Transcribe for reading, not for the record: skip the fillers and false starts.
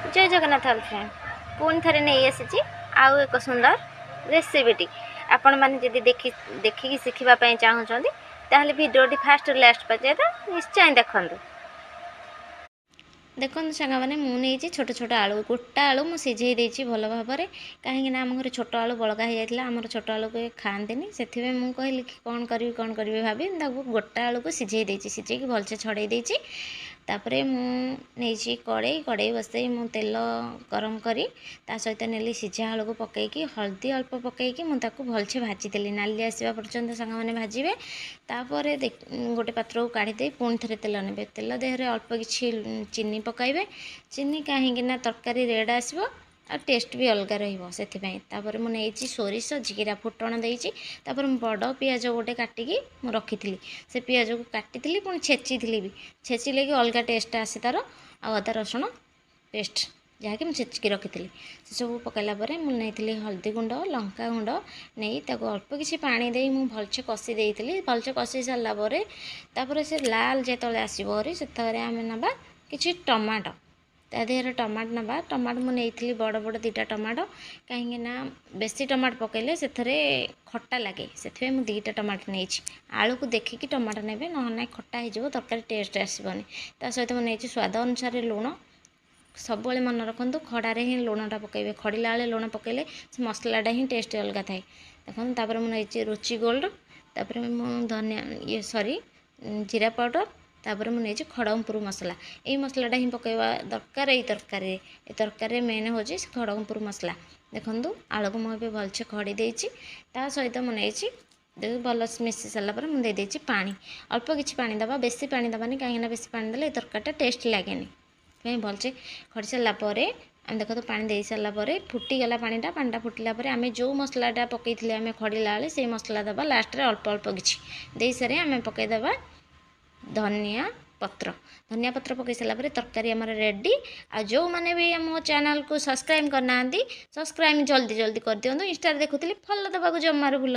जय Jagannath all friend पुणी थे नहीं आसी आउ एक सुंदर रेसिपीटी आपण मैंने जब देखिकी शिखापी चाहूँगी ताहले भिडियोटी फास्ट लास्ट पर्यंत निश्चय देखूँ। देखो सांग मैंने मुझे छोट छोट आलू गोटा आलू मुझे सिझे देती भल भाव में कहीं आम घर छोट आलू बड़का हो जाता आम छोट आलू को खाती से मुझे कहली कि कौन करी भाभी गोटा आलू को सिझे देती सिझे भलसे छड़े देती तापर मुझे कड़े बसई मु तेल गरम करी ता सहित नेली सिझा आलू को पकईकी हल्दी अल्प पकईकी मुझे भलसे भाजी नाली आसवा पर्यंत सांग मैंने भाजबे तापर गोटे पात्र को काढ़ी पुणी थे तेल ने तेल देहरे अल्प किसी चीनी पकाइबे चीनी कहीं तरकारी रेड आसो आ टेस्ट भी अलग रही मुझे सोरिष जीरा फुटण देती बड़ पियाज गोटे काटिकी रखी से पियाज को काटी पुणी छेची भी छेचिले कि अलग टेस्ट आसे तार आदा रसुण पेस्ट जहाँकि मुझे छेचिकी रखी से सब पकड़ा मुझे हल्दी गुंड लंका गुंड नहीं अल्प किसी पानी दे मुझे भलसे कषी देती भलसे कषी सारापर से लाल जो आसो से आम ना कि टमाटो तादेहरे टमाटो ना टमाटो मुझे बड़ बड़ 2टा टमाटो कहीं बेसी टमाटो पकड़े से खट्टा लगे से मुझे 2टा टमाटो नहीं आलू को देखिकी टमाटो ने ना खट्टा हो तरकारी टेस्ट आसबनी सहित मुझे स्वाद अनुसार लुण सब मन रखु खड़ारे ही लुणटा पकड़े खड़िला बेले लुण पकड़े से मसलाटा ही टेस्ट अलग थाए देखो मुझे रुचि गोल्ड तापर धनिया ये सॉरी जीरा पाउडर तापर मुझे खड़गपुर मसला यही मसलाटा ही पकड़ा दरकार तरकारी मेन हूँ खड़गपुर मसला देखो आलू को मुझे भलसे खड़ी देती सहित मुझे देख भल मिसी सारापर मुझे देदेची पानी अल्प किसी पानी दबा बेसी पानी दबानी कहीं बेसी पानी देले तरकारीटा टेस्ट लगे कहीं भलसे खड़ी सारापर आम देख तो पानी दे सारापर फुटीगला पानीटा फुटिला आम जो मसलाटा पकई आम खड़िला बेले से मसला दबा लास्ट रे अल्प अल्प किसी दे सारे आम पकईदबा धनिया पत्र पकई सारापर तरकारी आमर रेडी आ जो मैंने भी मो चैनल को सब्सक्राइब करना सब्सक्राइब जल्दी जल्दी कर दिखाँ इंस्टा देखुली फॉलो दबा जमार भूल।